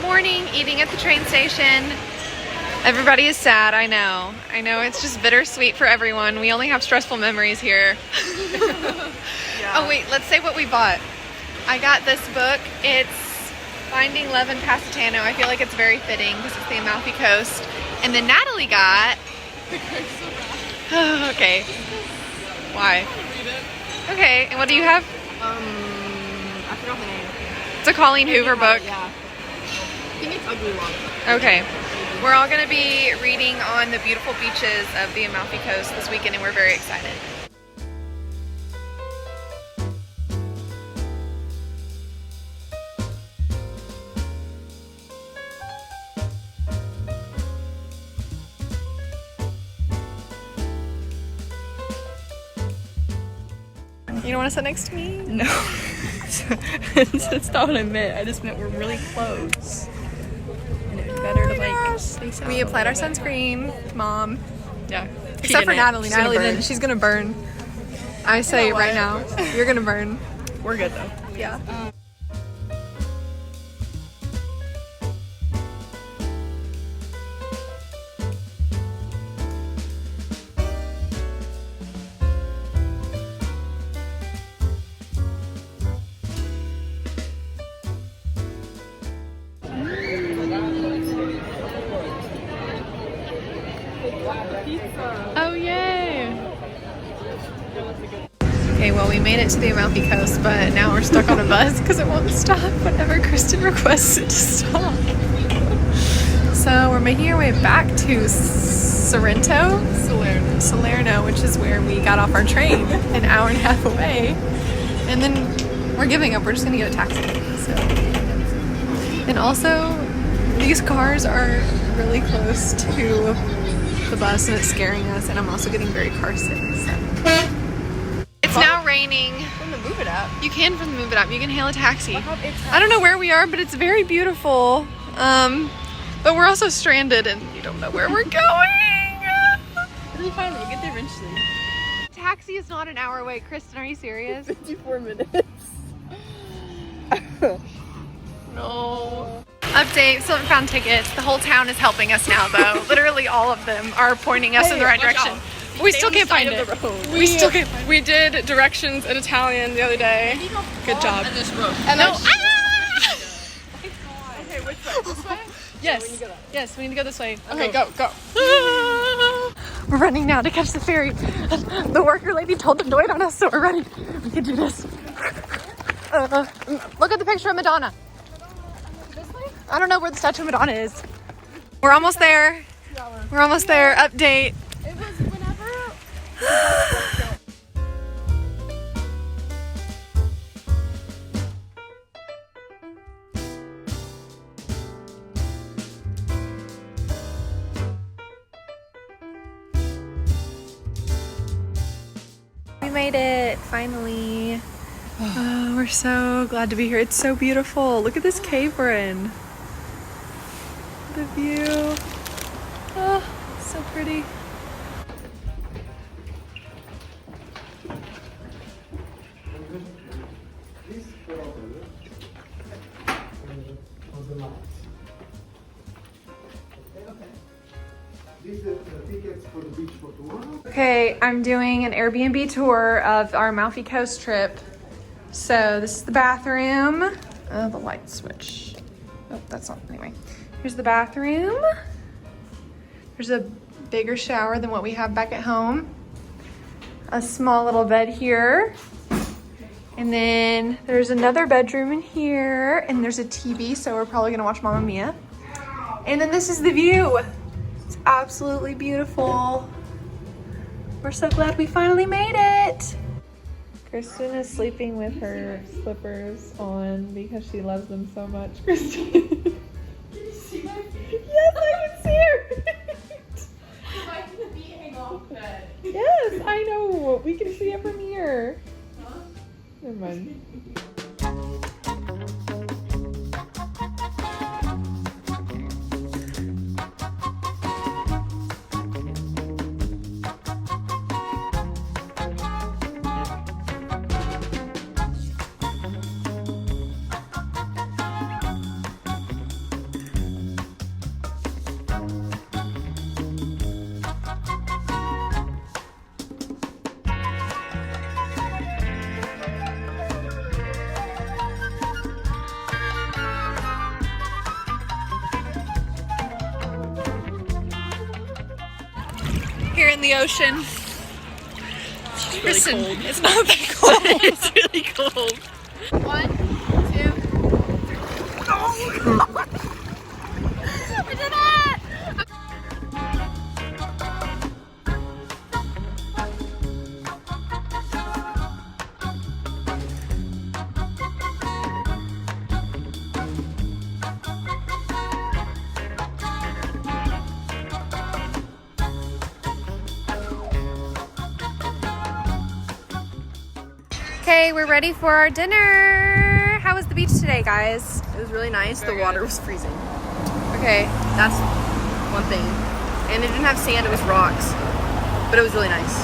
morning, eating at the train station. Everybody is sad, I know. I know, it's just bittersweet for everyone. We only have stressful memories here. Yeah. Oh wait, let's say what we bought. I got this book. It's Finding Love in Pasitano. I feel like it's very fitting because it's the Amalfi Coast. And then Natalie got... Oh, okay. Why? Okay, and what do you have? I forgot the name. It's a Colleen Hoover book. Yeah. I think it's Ugly Love. Okay. We're all going to be reading on the beautiful beaches of the Amalfi Coast this weekend, and we're very excited. You don't want to sit next to me? No. That's not what I meant. I just meant we're really close. And it'd be better to like space out. We applied our sunscreen, Mom. Yeah. Except for Natalie. Natalie didn't. She's gonna burn. I say right now, you're gonna burn. We're good though. Yeah. Oh, yay! Okay, well, we made it to the Amalfi Coast, but now we're stuck on a bus because it won't stop whenever Kristen requests it to stop. So we're making our way back to Salerno, which is where we got off our train an hour and a half away. And then we're giving up. We're just gonna get a taxi. So. And also, these cars are really close to the bus and it's scaring us, and I'm also getting very car sick. So. It's now raining. From the Move It App. You can from the Move It App. You can hail a taxi. I don't know where we are, but it's very beautiful. But we're also stranded and you don't know where we're going. It'll be fine. We'll get there eventually. Taxi is not an hour away. Kristen, are you serious? 54 minutes. No. Update, still haven't found tickets. The whole town is helping us now, though. Literally all of them are pointing us in the right direction. We still can't find it. We still can't. We did directions in Italian the other day. Good job. And this road. And No. then, Okay, which way? This way? Yes. Yes, we need to go this way. okay, go. We're running now to catch the ferry. The worker lady told them to wait on us, so we're running. We can do this. Look at the picture of Madonna. I don't know where the statue of Madonna is. We're almost there. We're almost there. Update. It was whenever. We made it, finally. Oh, we're so glad to be here. It's so beautiful. Look at this cave we're in. The view. Oh, so pretty. Okay, I'm doing an Airbnb tour of our Amalfi Coast trip. So this is the bathroom. Oh, the light switch. Oh, that's not, anyway. Here's the bathroom. There's a bigger shower than what we have back at home. A small little bed here. And then there's another bedroom in here, and there's a TV, so we're probably gonna watch Mamma Mia. And then this is the view. It's absolutely beautiful. We're so glad we finally made it. Kristen is sleeping with her slippers on because she loves them so much. Kristen. Can you see my feet? Yes, I can see her. My feet hang off bed. Yes, I know. We can see it from here. Huh? Never mind. here in the ocean. It's really Kristen, cold. it's not that cold. It's really cold. 1, 2. Oh, I did it! Okay, we're ready for our dinner. How was the beach today, guys? It was really nice. The water was freezing. Okay, That's one thing. And it didn't have sand, it was rocks. But it was really nice.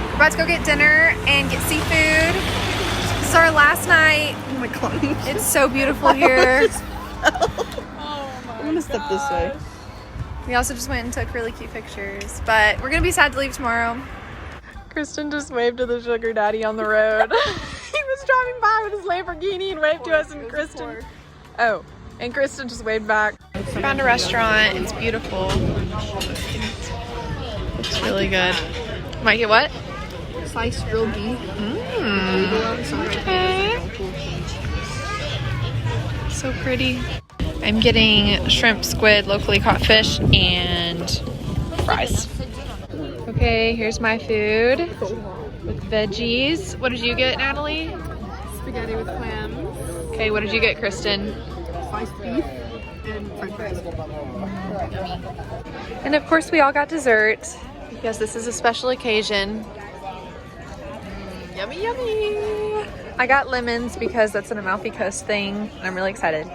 we're about to go get dinner and get seafood. This is our last night. Oh my god. It's so beautiful here. I'm gonna step this way. We also just went and took really cute pictures, but we're gonna be sad to leave tomorrow. Kristen just waved to the sugar daddy on the road. He was driving by with his Lamborghini and waved to us, and Kristen. Oh, and Kristen just waved back. We found a restaurant. It's beautiful. It's really good. Might get what? Sliced grilled beef. Okay. So pretty. I'm getting shrimp, squid, locally caught fish, and fries. Okay, here's my food with veggies. What did you get, Natalie? Spaghetti with clams. Okay, what did you get, Kristen? Sliced beef and french fries. And of course we all got dessert because this is a special occasion. Yummy, yummy. I got lemons because that's an Amalfi Coast thing, and I'm really excited.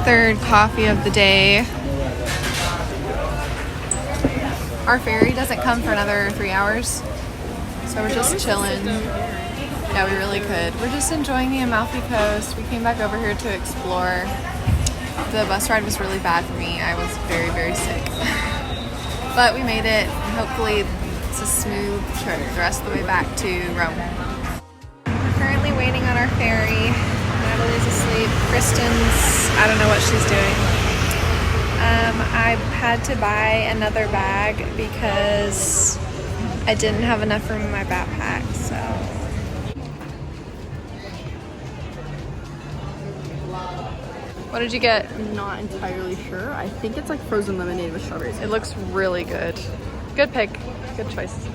Third coffee of the day. Our ferry doesn't come for another 3 hours, so we're just chilling. Yeah, we really could. We're just enjoying the Amalfi Coast. We came back over here to explore. The bus ride was really bad for me. I was very, very sick. But we made it. Hopefully it's a smooth trip the rest of the way back to Rome. We're currently waiting on our ferry. Natalie's asleep. Kristen's, I don't know what she's doing. I had to buy another bag because I didn't have enough room in my backpack, so. What did you get? I'm not entirely sure. I think it's like frozen lemonade with strawberries. It looks really good. Good pick. Good choice.